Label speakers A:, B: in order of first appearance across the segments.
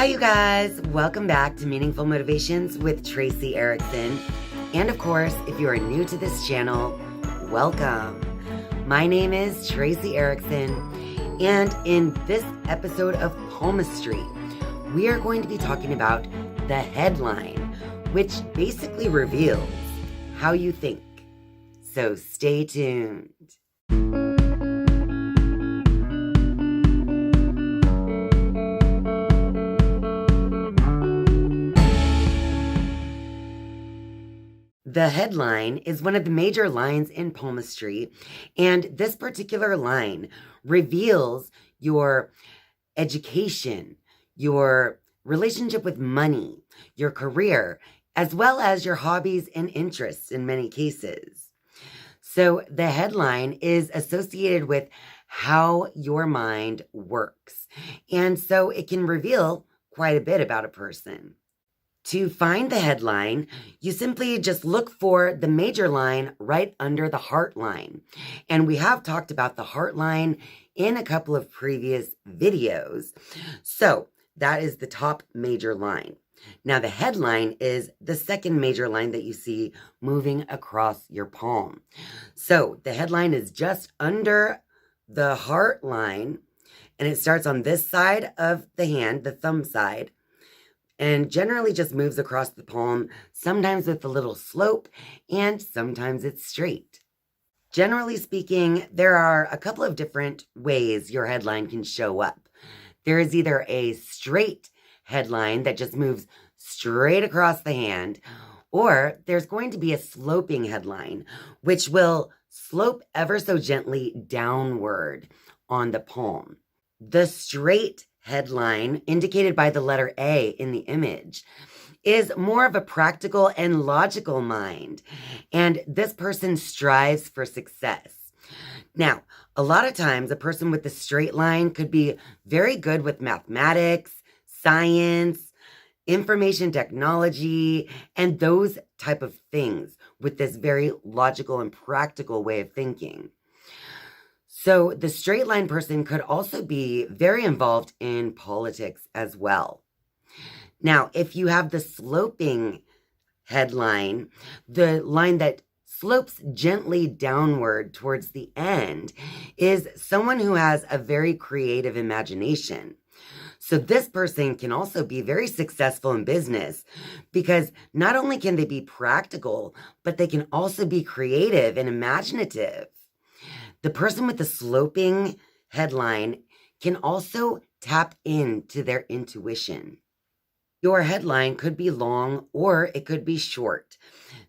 A: Hi, you guys. Welcome back to Meaningful Motivations with Tracy Erickson. And of course, if you are new to this channel, welcome. My name is Tracy Erickson, and in this episode of Palmistry, we are going to be talking about the headline, which basically reveals how you think. So stay tuned. The headline is one of the major lines in palmistry, and this particular line reveals your education, your relationship with money, your career, as well as your hobbies and interests in many cases. So the headline is associated with how your mind works, and so it can reveal quite a bit about a person. To find the headline, you simply just look for the major line right under the heart line. And we have talked about the heart line in a couple of previous videos. So that is the top major line. Now the headline is the second major line that you see moving across your palm. So the headline is just under the heart line, and it starts on this side of the hand, the thumb side, and generally just moves across the palm, sometimes with a little slope, and sometimes it's straight. Generally speaking, there are a couple of different ways your headline can show up. There is either a straight headline that just moves straight across the hand, or there's going to be a sloping headline, which will slope ever so gently downward on the palm. The straight headline, indicated by the letter A in the image, is more of a practical and logical mind, and this person strives for success. Now, a lot of times a person with the straight line could be very good with mathematics, science, information technology, and those type of things with this very logical and practical way of thinking. So the straight line person could also be very involved in politics as well. Now, if you have the sloping headline, the line that slopes gently downward towards the end, is someone who has a very creative imagination. So this person can also be very successful in business because not only can they be practical, but they can also be creative and imaginative. The person with the sloping headline can also tap into their intuition. Your headline could be long or it could be short.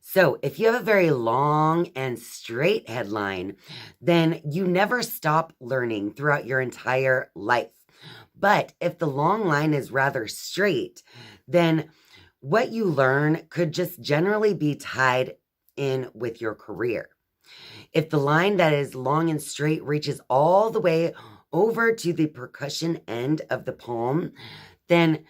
A: So if you have a very long and straight headline, then you never stop learning throughout your entire life. But if the long line is rather straight, then what you learn could just generally be tied in with your career. If the line that is long and straight reaches all the way over to the percussion end of the palm, then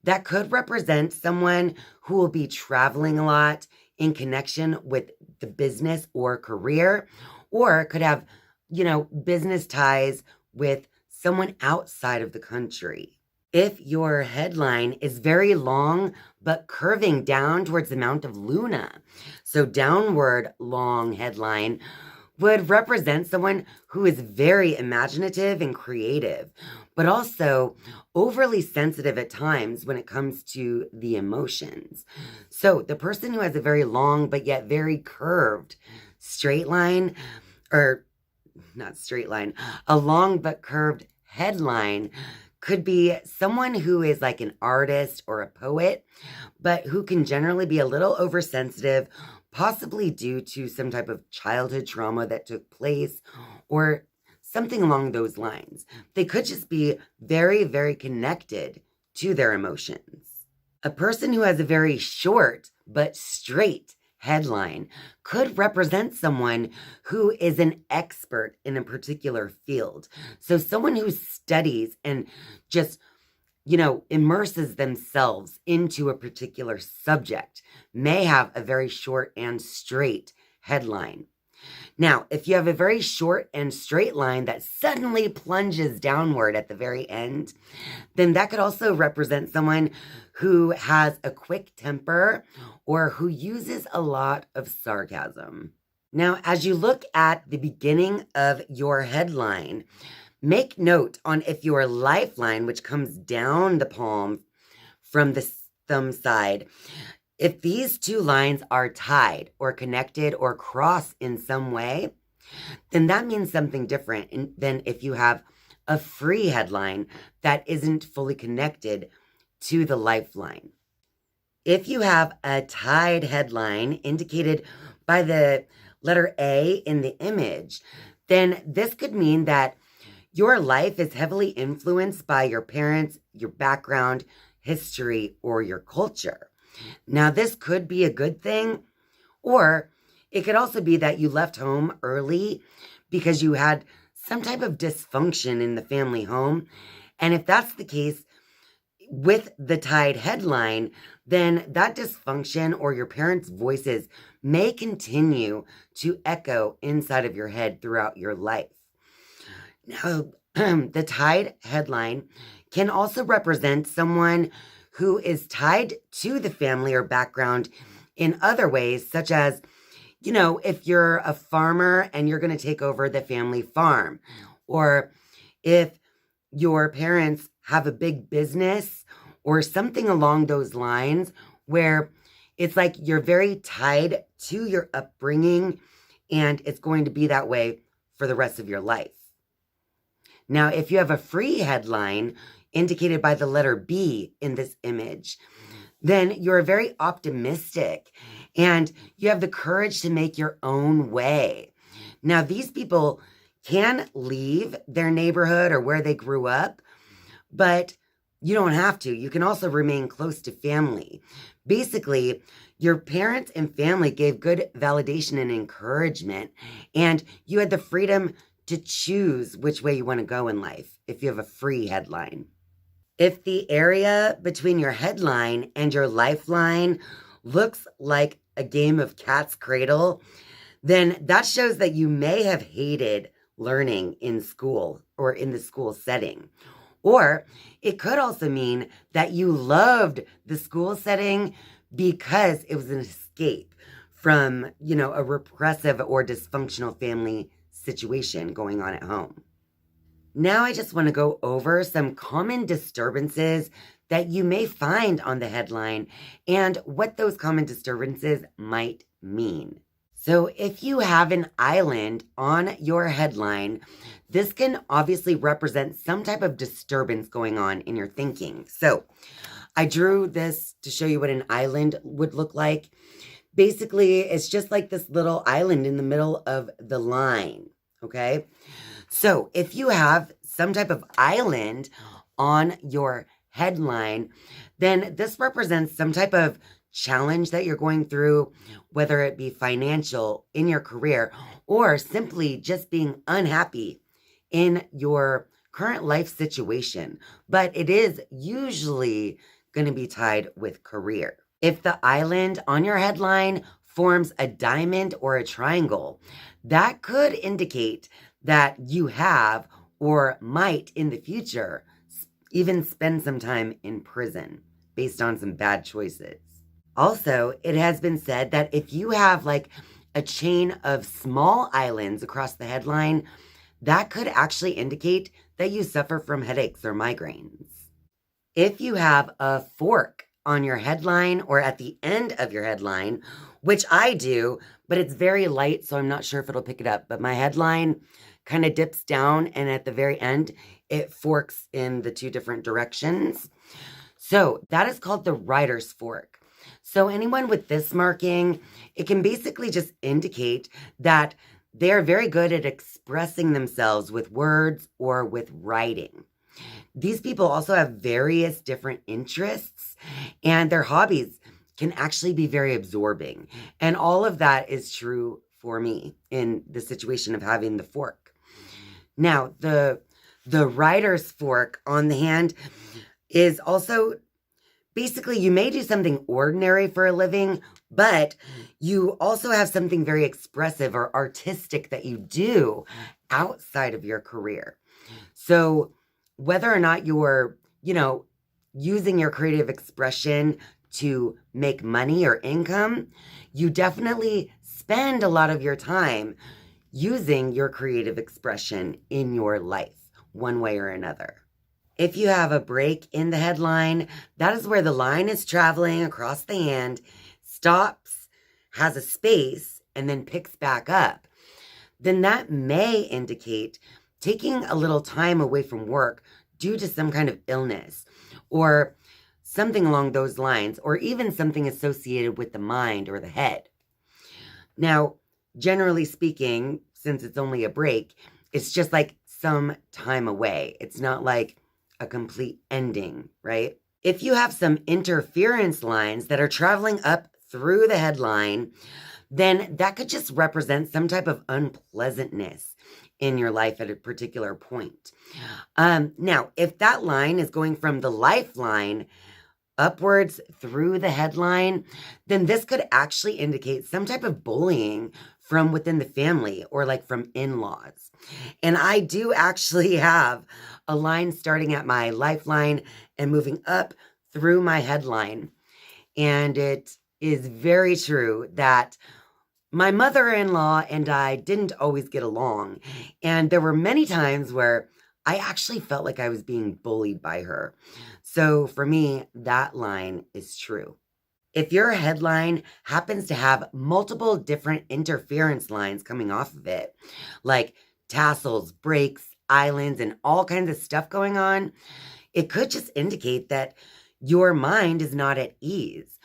A: that could represent someone who will be traveling a lot in connection with the business or career, or could have, business ties with someone outside of the country. If your headline is very long, but curving down towards the Mount of Luna, so downward long headline, would represent someone who is very imaginative and creative, but also overly sensitive at times when it comes to the emotions. So the person who has a very long but yet very curved straight line, or not straight line, a long but curved headline, could be someone who is like an artist or a poet, but who can generally be a little oversensitive, possibly due to some type of childhood trauma that took place or something along those lines. They could just be very, very connected to their emotions. A person who has a very short but straight headline could represent someone who is an expert in a particular field. So someone who studies and just, immerses themselves into a particular subject may have a very short and straight headline. Now, if you have a very short and straight line that suddenly plunges downward at the very end, then that could also represent someone who has a quick temper or who uses a lot of sarcasm. Now, as you look at the beginning of your headline, make note on if your lifeline, which comes down the palm from the thumb side, if these two lines are tied or connected or cross in some way, then that means something different than if you have a free headline that isn't fully connected to the lifeline. If you have a tied headline indicated by the letter A in the image, then this could mean that your life is heavily influenced by your parents, your background, history, or your culture. Now, this could be a good thing, or it could also be that you left home early because you had some type of dysfunction in the family home. And if that's the case with the tied headline, then that dysfunction or your parents' voices may continue to echo inside of your head throughout your life. Now, the tied headline can also represent someone who is tied to the family or background in other ways, such as, if you're a farmer and you're going to take over the family farm, or if your parents have a big business or something along those lines where it's like you're very tied to your upbringing and it's going to be that way for the rest of your life. Now, if you have a free headline indicated by the letter B in this image, then you're very optimistic and you have the courage to make your own way. Now, these people can leave their neighborhood or where they grew up, but you don't have to. You can also remain close to family. Basically, your parents and family gave good validation and encouragement, and you had the freedom to choose which way you want to go in life if you have a free headline. If the area between your headline and your lifeline looks like a game of cat's cradle, then that shows that you may have hated learning in school or in the school setting. Or it could also mean that you loved the school setting because it was an escape from, a repressive or dysfunctional family situation going on at home. Now I just want to go over some common disturbances that you may find on the headline and what those common disturbances might mean. So if you have an island on your headline, this can obviously represent some type of disturbance going on in your thinking. So I drew this to show you what an island would look like. Basically, it's just like this little island in the middle of the line, okay? So if you have some type of island on your headline, then this represents some type of challenge that you're going through, whether it be financial, in your career, or simply just being unhappy in your current life situation. But it is usually going to be tied with career. If the island on your headline forms a diamond or a triangle, that could indicate that you have or might in the future even spend some time in prison based on some bad choices. Also, it has been said that if you have like a chain of small islands across the headline, that could actually indicate that you suffer from headaches or migraines. If you have a fork on your headline or at the end of your headline, which I do, but it's very light, so I'm not sure if it'll pick it up, but my headline kind of dips down and at the very end, it forks in the two different directions. So that is called the writer's fork. So anyone with this marking, it can basically just indicate that they're very good at expressing themselves with words or with writing. These people also have various different interests, and their hobbies can actually be very absorbing. And all of that is true for me in the situation of having the fork. Now, the writer's fork on the hand is also Basically, you may do something ordinary for a living, but you also have something very expressive or artistic that you do outside of your career. So whether or not you're, using your creative expression to make money or income, you definitely spend a lot of your time using your creative expression in your life, one way or another. If you have a break in the headline, that is where the line is traveling across the hand, stops, has a space, and then picks back up. Then that may indicate taking a little time away from work due to some kind of illness or something along those lines, or even something associated with the mind or the head. Now, generally speaking, since it's only a break, it's just like some time away. It's not like a complete ending, right? If you have some interference lines that are traveling up through the headline, then that could just represent some type of unpleasantness in your life at a particular point. Now, if that line is going from the lifeline upwards through the headline, then this could actually indicate some type of bullying from within the family or like from in-laws. And I do actually have a line starting at my lifeline and moving up through my headline. And it is very true that my mother-in-law and I didn't always get along. And there were many times where I actually felt like I was being bullied by her. So for me, that line is true. If your headline happens to have multiple different interference lines coming off of it, like tassels, breaks, islands, and all kinds of stuff going on, it could just indicate that your mind is not at ease.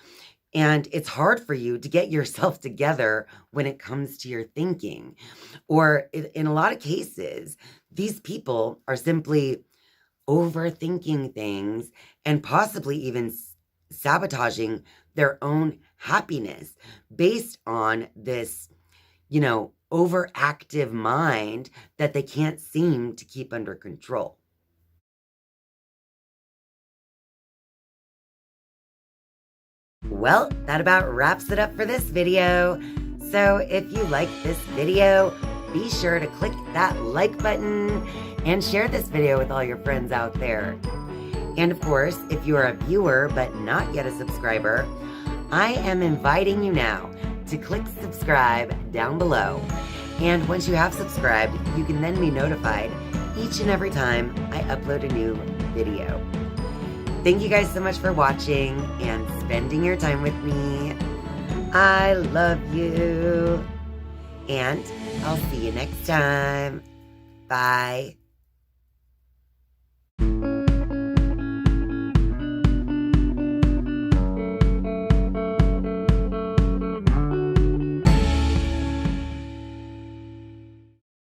A: And it's hard for you to get yourself together when it comes to your thinking. Or in a lot of cases, these people are simply overthinking things and possibly even sabotaging their own happiness based on this, overactive mind that they can't seem to keep under control. Well, that about wraps it up for this video. So if you like this video, be sure to click that like button and share this video with all your friends out there. And of course, if you are a viewer but not yet a subscriber, I am inviting you now to click subscribe down below. And once you have subscribed, you can then be notified each and every time I upload a new video. Thank you guys so much for watching and spending your time with me. I love you. And I'll see you next time. Bye.